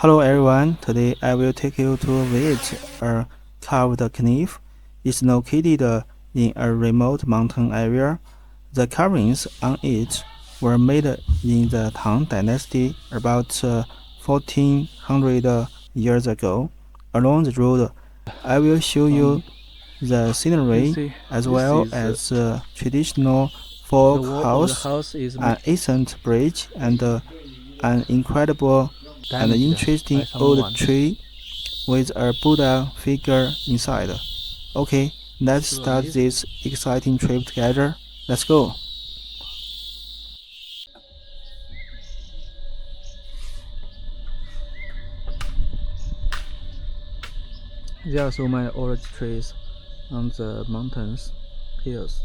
Hello everyone, today I will take you to visit a carved cliff. It's located in a remote mountain area. The carvings on it were made in the Tang Dynasty about 1400 years ago. Along the road, I will show you the scenery as well as traditional folk house, an ancient bridge, and an incredible and interesting old tree with a Buddha figure inside. Okay, let's start this exciting trip together. Let's go. There are so many orange trees on the mountains, hills.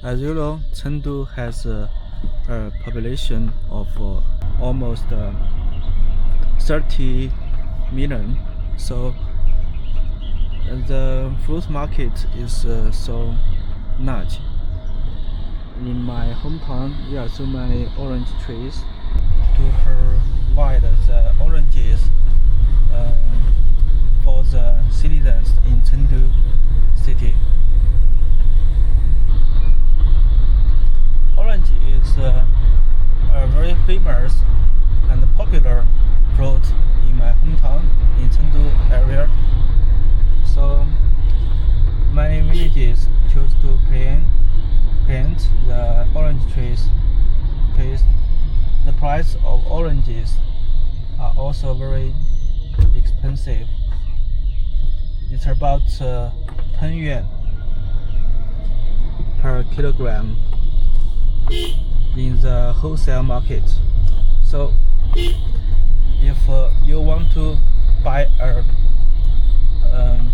As you know, Chengdu has a population of almost 30 million, so the fruit market is so large. In my hometown, there are so many orange trees. To provide the oranges for the citizens in Chengdu city. Orange is a very famous and popular fruit in my hometown in Chengdu area. So many villages choose to plant the orange trees. The price of oranges are also very expensive. It's about 10 yuan per kilogram in the wholesale market. So if you want to buy a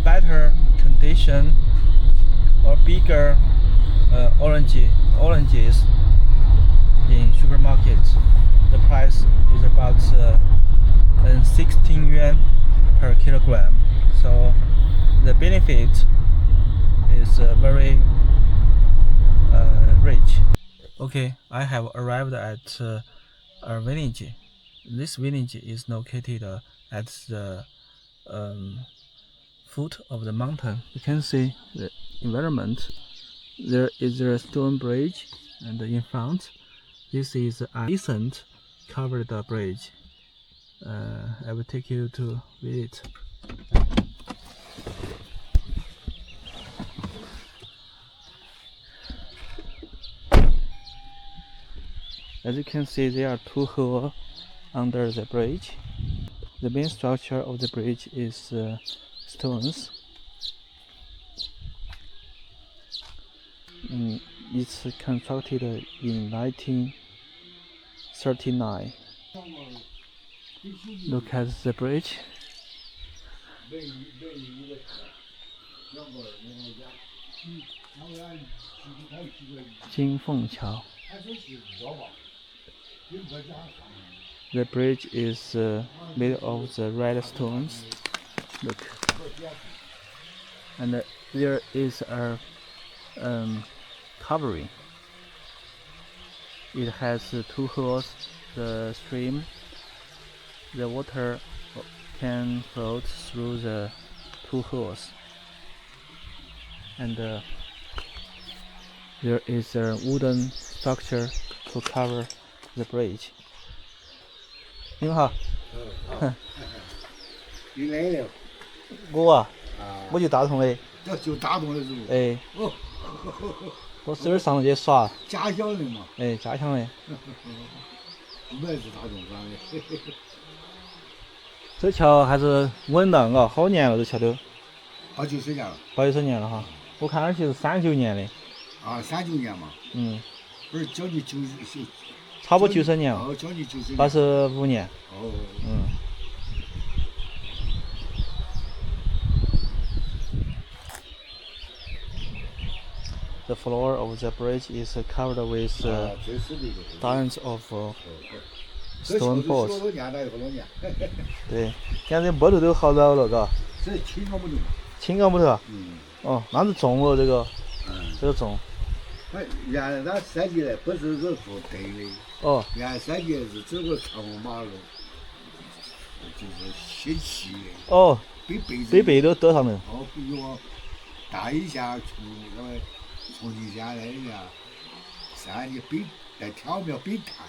better condition or bigger oranges in supermarket, the price is about 16 yuan per kilogram. So the benefit is very rich. Okay, I have arrived at a village. This village is located at the foot of the mountain. You can see the environment. There is a stone bridge, and in front, this is an ancient covered bridge. I will take you to visit. As you can see, there are two holes under the bridge. The main structure of the bridge is stones. It's constructed in 1939. Look at the bridge. Jingfengqiao. The bridge is made of the red stones. Look, and there is a covering. It has two holes. The stream, the water can float through the two holes, and there is a wooden structure to cover the bridge. 你好，你来了？我就大同的。就大同的是不？哎，哦，我昨儿上那去耍。家乡的嘛。哎，家乡的。我也是大同上的。这桥还是稳当啊，好年了，这桥都。好几十年了。好几十年了哈，我看那是39年的。啊，39年嘛。嗯。不是将近90。差不多90年了。哦，将近90年。85年。哦。嗯。The floor of the bridge is covered with dozens of stone balls. 对，现在木头都好老了，嘎。这轻钢木头。轻钢木头啊？嗯。哦，那是重了这个。嗯。这个种。原来他设计的不是说做对的。哦。原来设计的是走个长马路，就是歇气的。哦。背背都得上的。哦，比如说大一下重庆下来呀，山里背在天后庙背潭。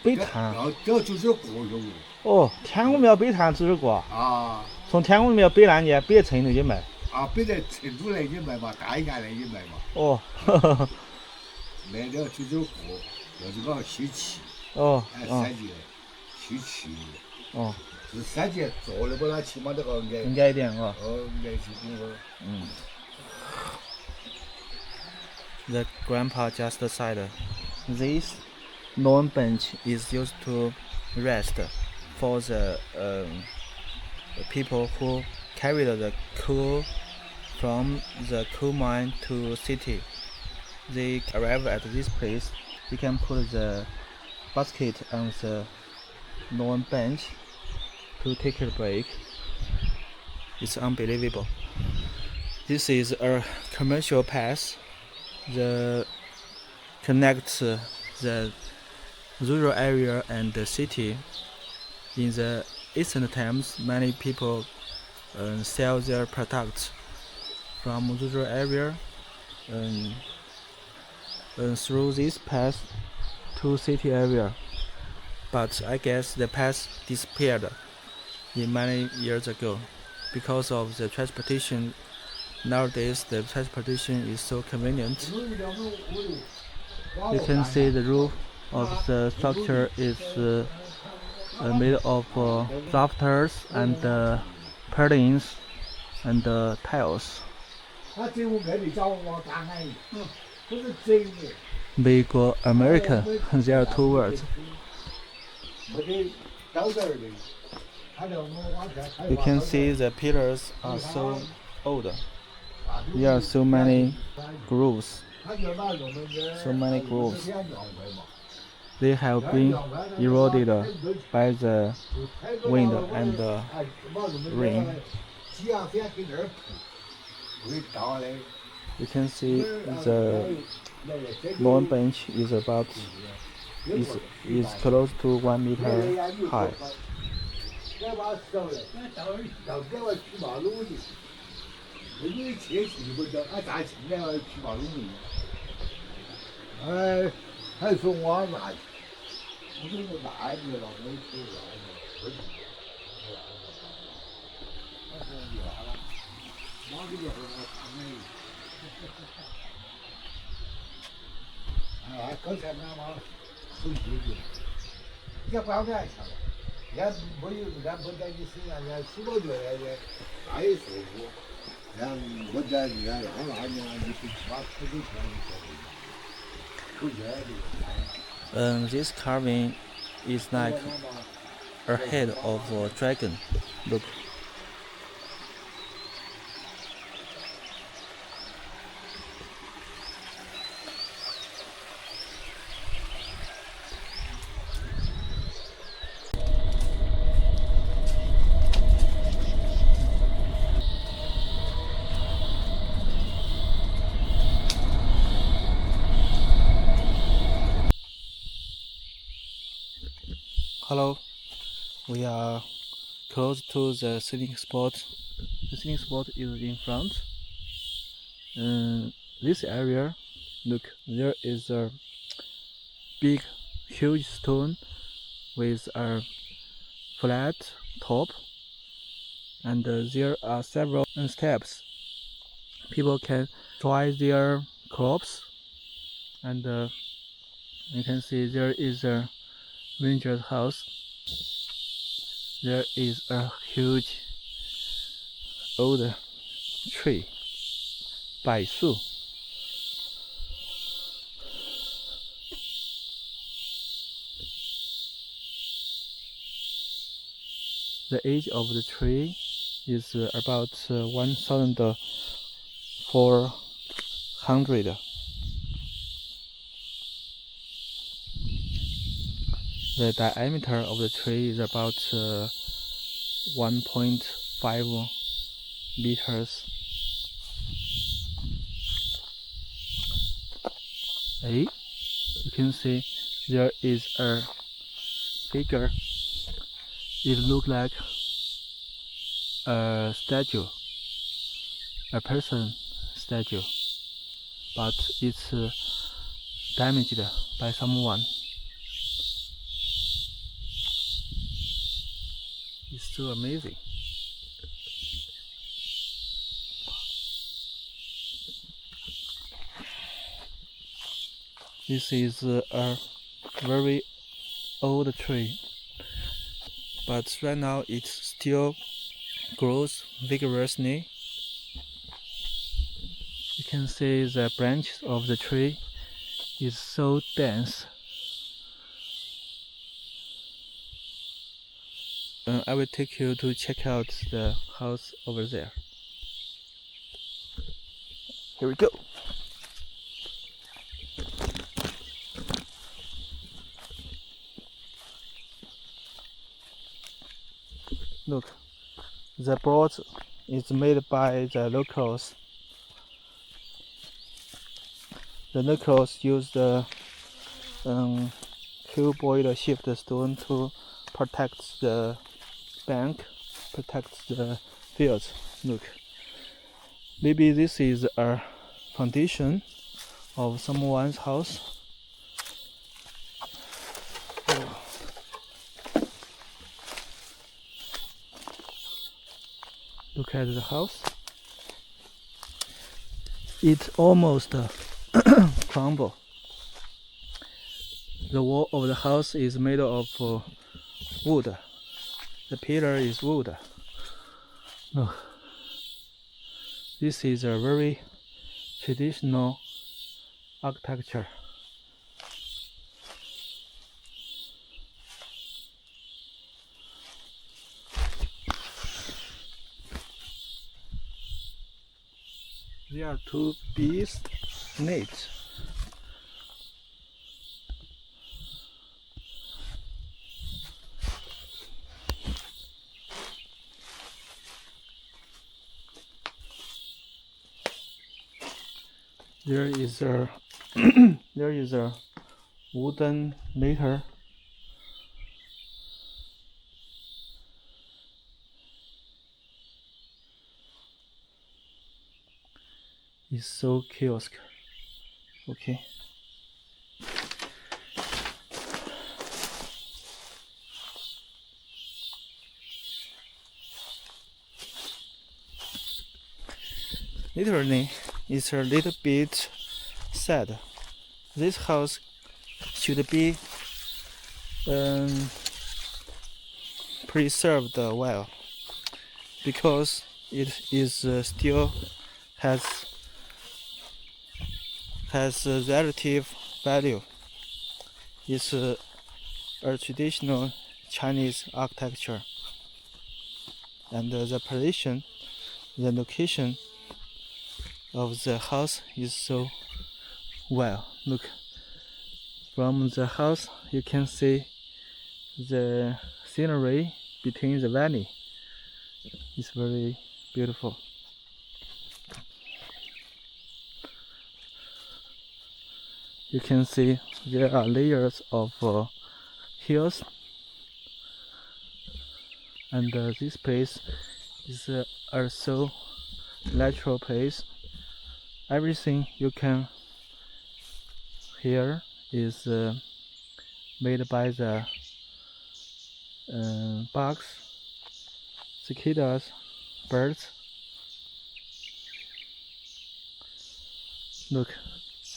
背潭。这就是过路。哦，天公庙背潭只是过啊。从天公庙背那年背成那些卖。啊，背在成都那些卖嘛，大一下那些卖嘛。哦。那个就是过，就是个歇气。哦。设计的歇气。哦。是设计做的不？那起码这个矮一点啊。矮些点个。The grandpa just said, "This lawn bench is used to rest for the people who carried the coal from the coal mine to city. They arrive at this place. They can put the basket on the lawn bench to take a break. It's unbelievable. This is a commercial path that connects the rural area and the city. In the ancient times, many people sell their products from rural area through this path to city area. But I guess the path disappeared many years ago because of the transportation. Nowadays, the transportation is so convenient. You can see the roof of the structure is made of rafters and purlins and tiles. Make American, there are two words. You can see the pillars are so old. There are so many grooves. They have been eroded by the wind and the rain. You can see the lawn bench is close to 1 meter high. This carving is like a head of a dragon. Look. Hello, we are close to the scenic spot. The scenic spot is in front. This area, look, there is a big, huge stone with a flat top, and there are several steps. People can dry their crops, and you can see there is a ranger's house. There is a huge old tree, 柏树. The age of the tree is about 1,400. The diameter of the tree is about 1.5 meters. you can see there is a figure. It looks like a statue, a person statue, but it's damaged by someone. It's so amazing. This is a very old tree, but right now it still grows vigorously. You can see the branches of the tree is so dense. I will take you to check out the house over there. Here we go. Look, the board is made by the locals. The locals use the cuboid shaped stone to protect the bank, protect the fields. Look, maybe this is a foundation of someone's house. Look at the house. It almost crumbled. The wall of the house is made of wood. The pillar is wood. Look, this is a very traditional architecture. There are two bees nets. There is a there is a wooden ladder. It's so kiosk. Okay. Literally, it's a little bit sad. This house should be preserved well, because it is still has relative value. It's a traditional Chinese architecture, and the position, the location of the house is so well. Look, from the house you can see the scenery between the valley. It's very beautiful. You can see there are layers of hills, and this place is also natural place. Everything you can hear is made by the bugs, cicadas, birds. Look,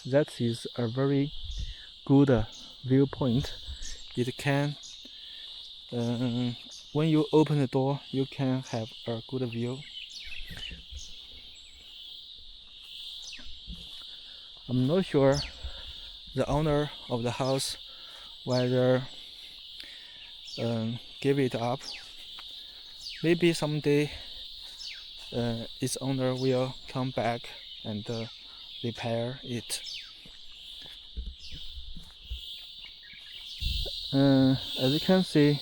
that is a very good viewpoint. It can, when you open the door, you can have a good view. I'm not sure the owner of the house whether give it up. Maybe someday its owner will come back and repair it. As you can see,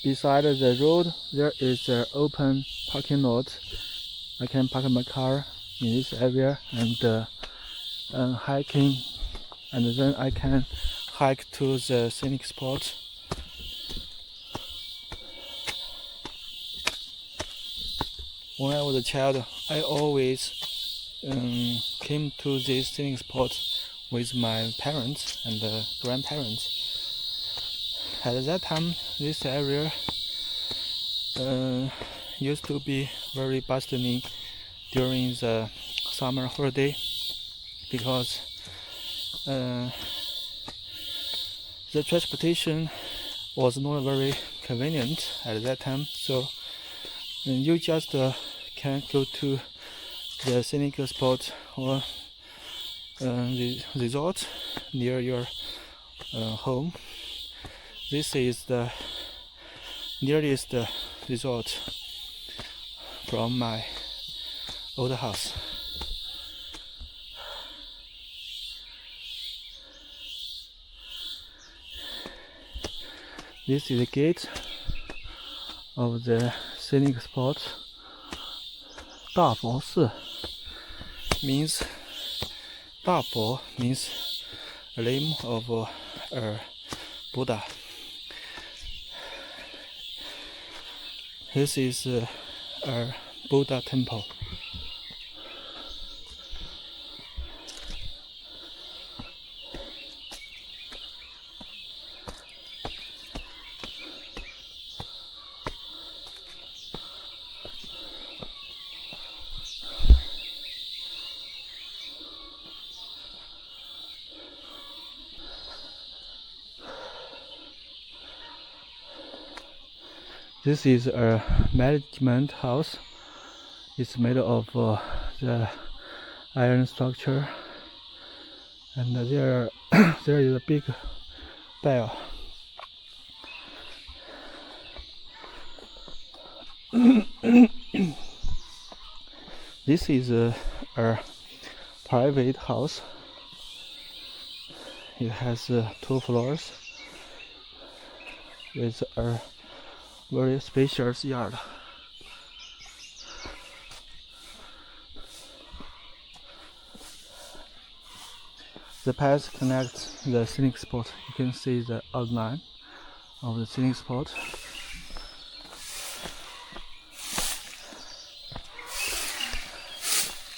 beside the road there is an open parking lot. I can park my car in this area and hiking and then I can hike to the scenic spot. When I was a child, I always came to this scenic spot with my parents and grandparents. At that time, this area used to be very bustling during the summer holiday because the transportation was not very convenient at that time. So you just can go to the scenic spot or the resort near your home. This is the nearest resort from my old house. This is the gate of the scenic spot. 大佛寺 means Dafo means a limb of a Buddha. This is a Buddha temple. This is a management house. It's made of the iron structure, and there is a big bell. This is a private house. It has 2 floors with a very spacious yard. The path connects the scenic spot. You can see the outline of the scenic spot.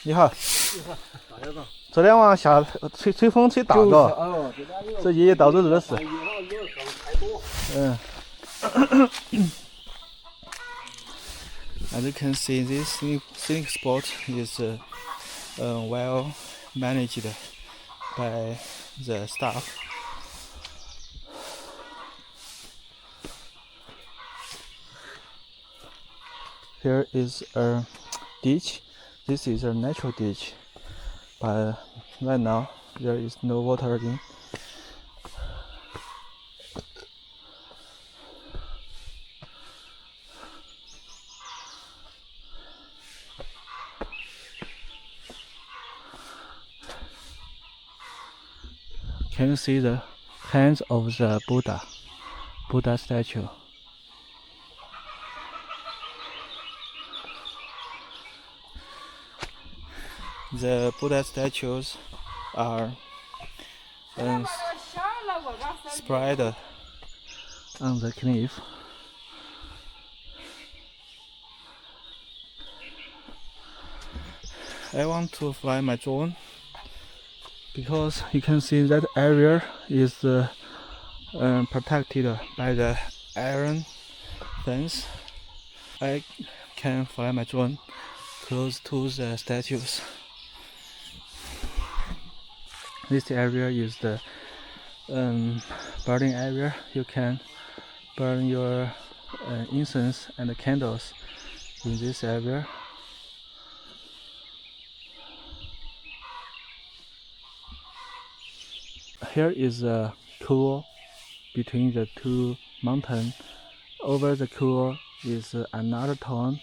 你好，这两晚下吹风吹大了，这爷爷到处热死。As you can see, this scenic spot is well managed by the staff. Here is a ditch. This is a natural ditch, but right now there is no water in. Can you see the hands of the Buddha statue? The Buddha statues are spread on the cliff. I want to fly my drone because you can see that area is protected by the iron fence. I can fly my drone close to the statues. This area is the burning area. You can burn your incense and candles in this area. Here is a cool between the 2 mountains. Over the cool is another town.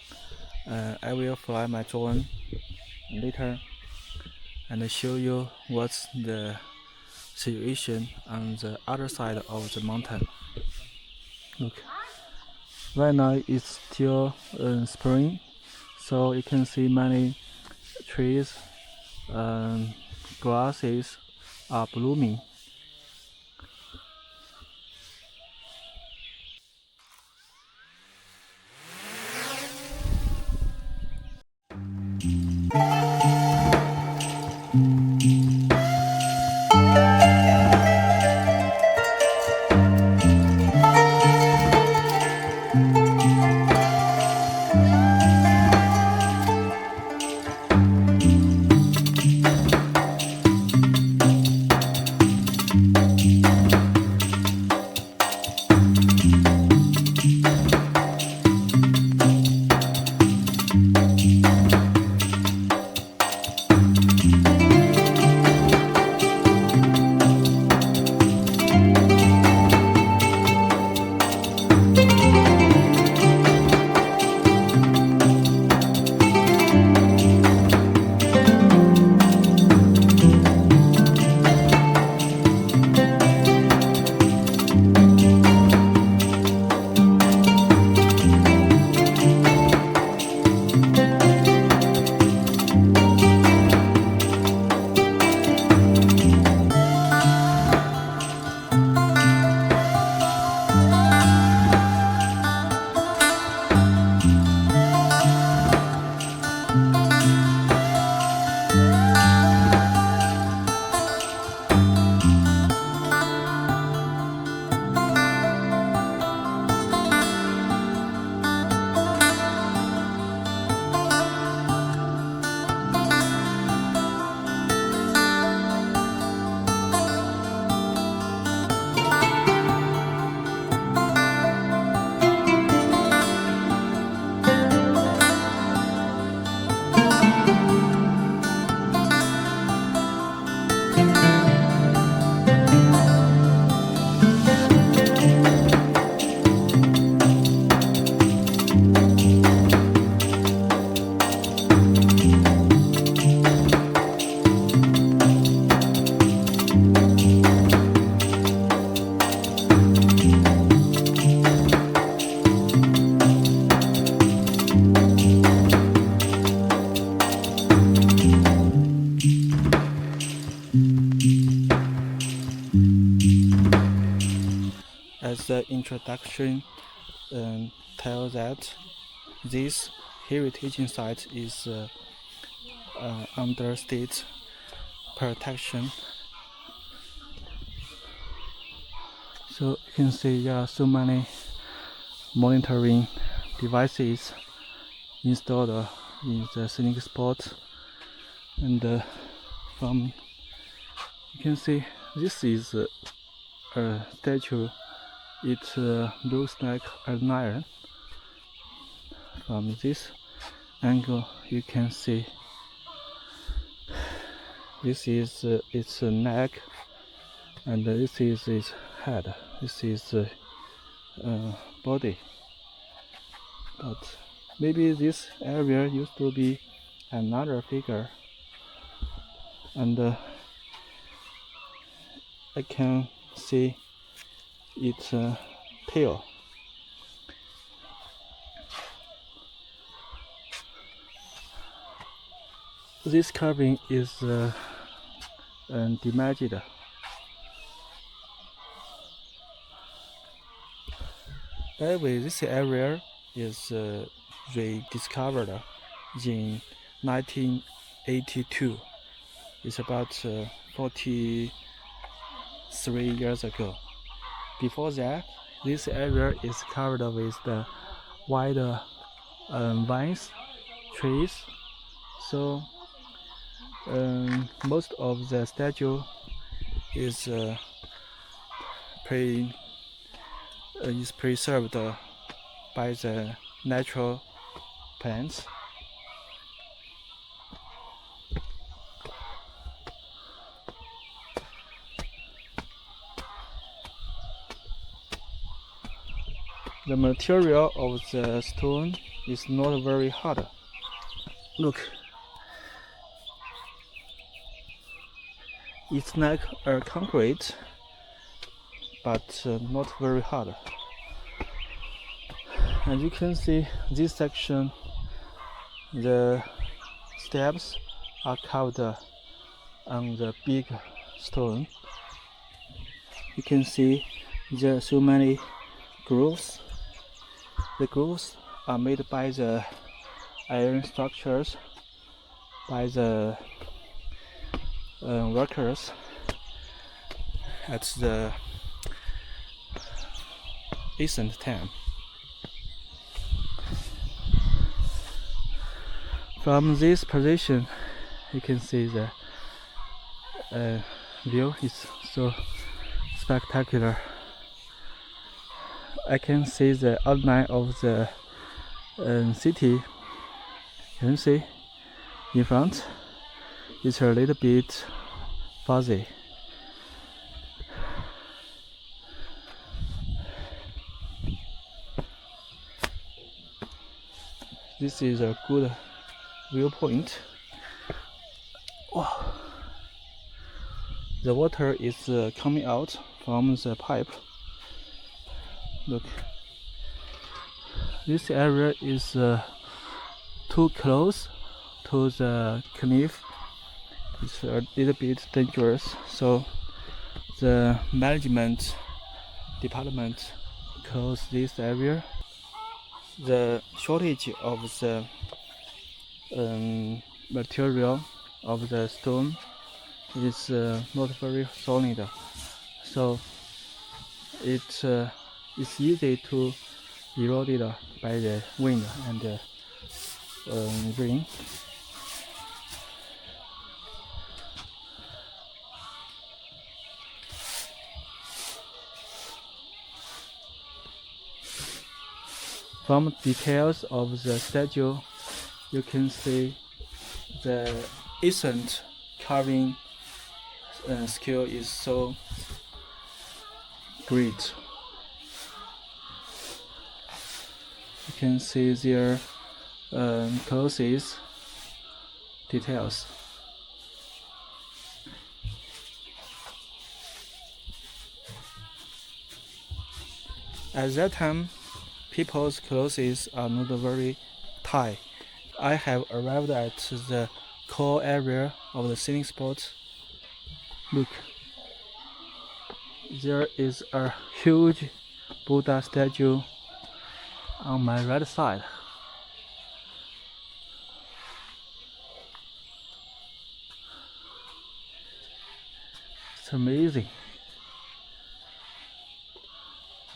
I will fly my drone later and show you what's the situation on the other side of the mountain. Look, right now it's still spring, so you can see many trees, grasses are blooming. As the introduction tells that this heritage site is under state protection. So you can see there are so many monitoring devices installed in the scenic spot, and from you can see this is a statue. It looks like an iron. From this angle you can see this is its neck, and this is its head. This is body. But maybe this area used to be another figure, and I can see its tail. This carving is damaged. Anyway, this area is rediscovered in 1982. It's about 43 years ago. Before that, this area is covered with the wide vines, trees. So most of the statue is preserved by the natural plants. The material of the stone is not very hard. Look, it's like a concrete, but not very hard. And you can see this section, the steps are carved on the big stone. You can see there are so many grooves. The grooves are made by the iron structures by the workers at the ancient time. From this position, you can see the view is so spectacular. I can see the outline of the city. You can see in front. It's a little bit fuzzy. This is a good viewpoint. Wow. The water is coming out from the pipe. Look, this area is too close to the cliff. It's a little bit dangerous, so the management department closed this area. The shortage of the material of the stone is not very solid, so it's easy to eroded by the wind and rain. From details of the statue, you can see the ancient carving skill is so great. You can see their closest details. At that time, people's clothes are not very tight. I have arrived at the core area of the scenic spot. Look, there is a huge Buddha statue on my right side. It's amazing.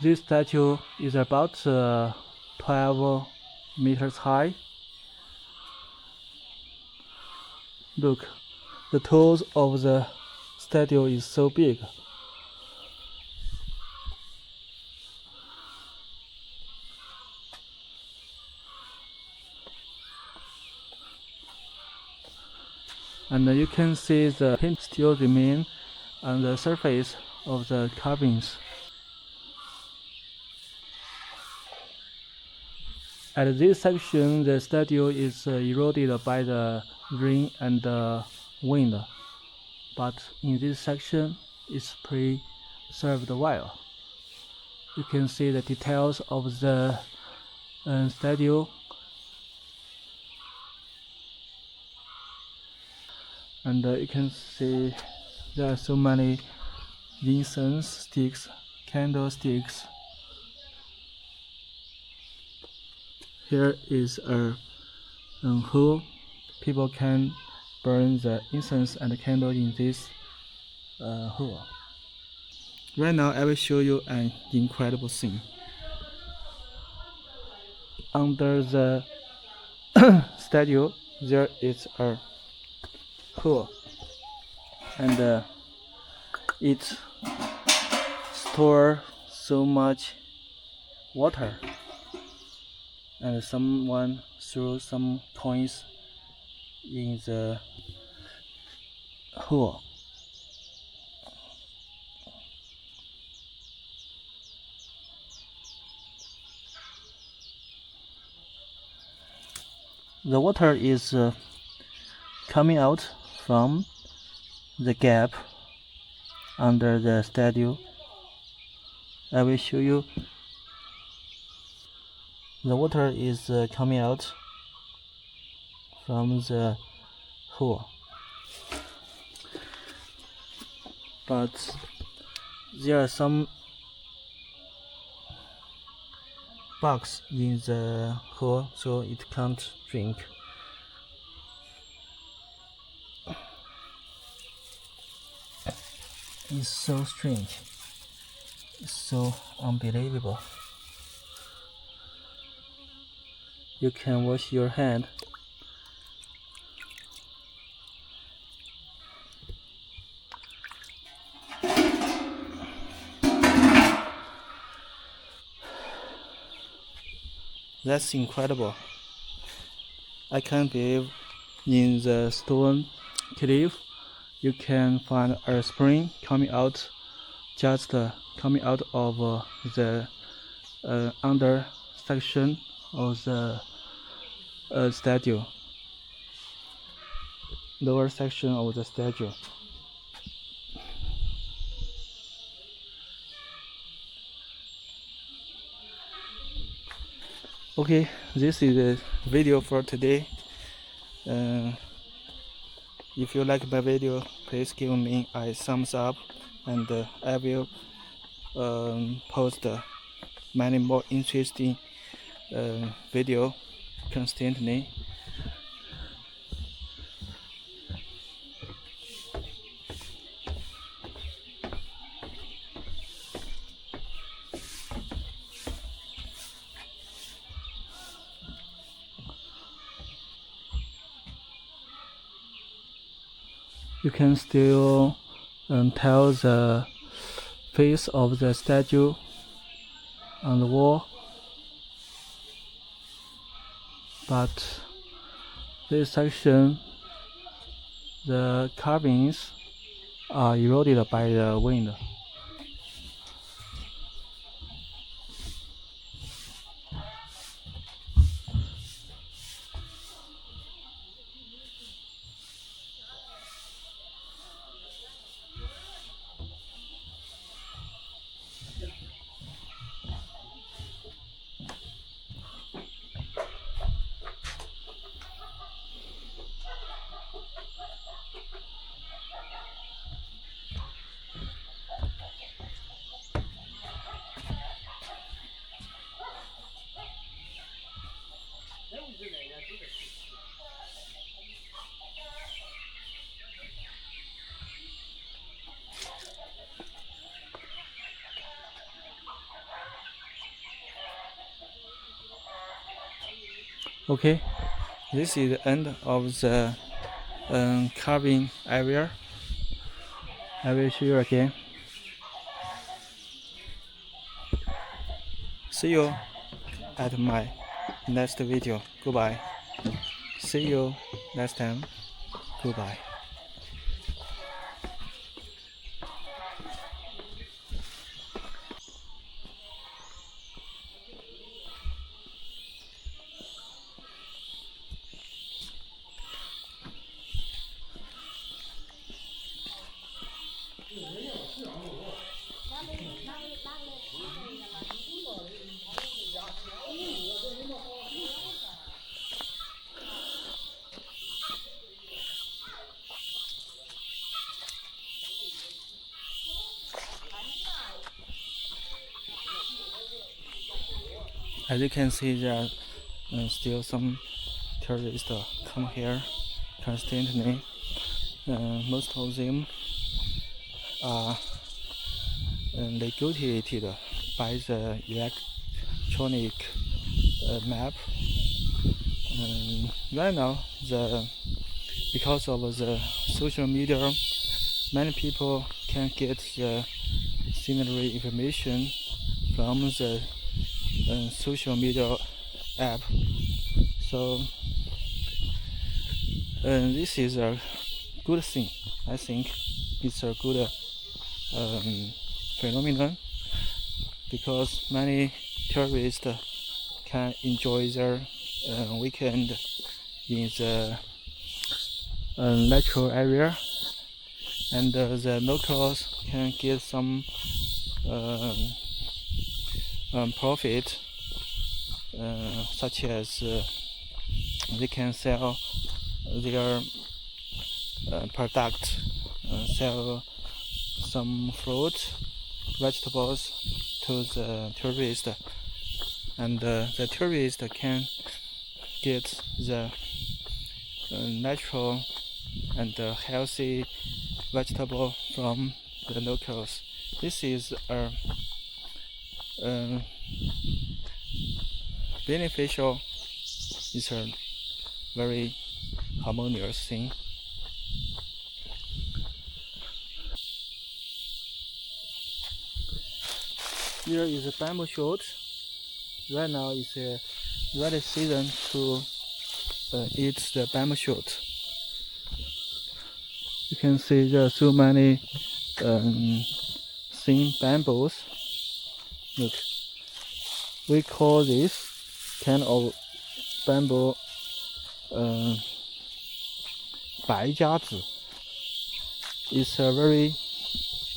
This statue is about 12 meters high. Look, the toes of the statue is so big. And you can see the paint still remain on the surface of the carvings. At this section, the statue is eroded by the rain and wind, but in this section, it's preserved well. You can see the details of the statue, and you can see there are so many incense sticks, candlesticks. Here is a hole. People can burn the incense and candle in this hole. Right now, I will show you an incredible thing. Under the statue, there is a hole, and it stores so much water. And someone threw some coins in the hole. The water is coming out from the gap under the statue. I will show you. The water is coming out from the hole. but there are some bugs in the hole, so it can't drink. It's so strange. It's so unbelievable. You can wash your hand. That's incredible. I can't believe in the stone cliff you can find a spring coming out of the under section of the statue, lower section of the statue. Okay, this is the video for today. If you like my video, please give me a thumbs up, and I will post many more interesting video constantly. You can still tell the face of the statue on the wall, but this section, the carvings are eroded by the wind. Okay, this is the end of the carving area. I will show you again. See you at my next video. Goodbye. See you next time. Goodbye. As you can see, there are still some tourists come here constantly. Most of them are regulated by the electronic map. Right now, because of the social media, many people can get the scenery information from the social media app. So this is a good thing. I think it's a good phenomenon, because many tourists can enjoy their weekend in the natural area, and the locals can get some profit, such as they can sell their product, sell some fruit, vegetables to the tourist, and the tourist can get the natural and healthy vegetable from the locals. This is a beneficial. It's a very harmonious thing. Here is a bamboo shoot. Right now is a ready season to eat the bamboo shoot. You can see there are so many thin bamboos. Look, we call this kind of bamboo 白夹子. It's a very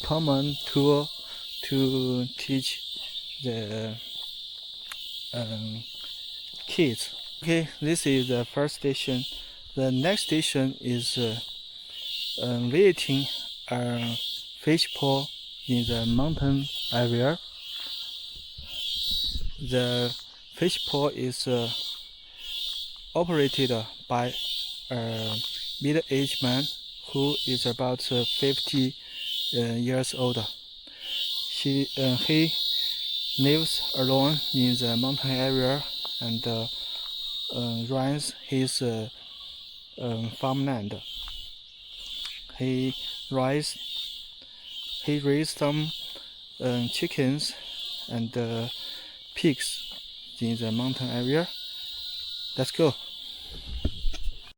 common tool to teach the kids. Okay, this is the first station. The next station is visiting a fish pool in the mountain area. The fish pool is operated by a middle-aged man who is about 50 years old. He lives alone in the mountain area and runs his farmland. He raised some chickens and pigs in the mountain area. Let's go.